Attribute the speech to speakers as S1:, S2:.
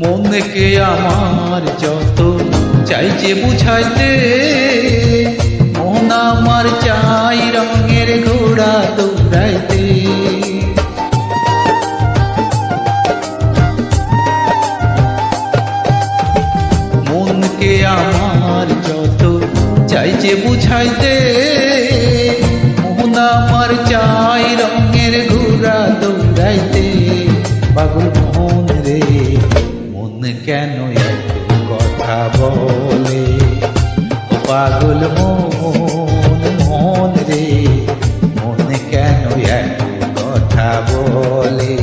S1: মনকে আমার যত চাইছে বুঝাইতে, মন আমার চাই রঙের ঘোড়া দৌড়াইতে। মনকে আমার যত চাইছে বুঝাইতে, মন আমার চাই রঙের ঘোড়া দৌড়াইতে। পাগল মন রে, মন কেন এত কথা বলে? ও পাগল মন, মন রে, মন কেন এত কথা বলে?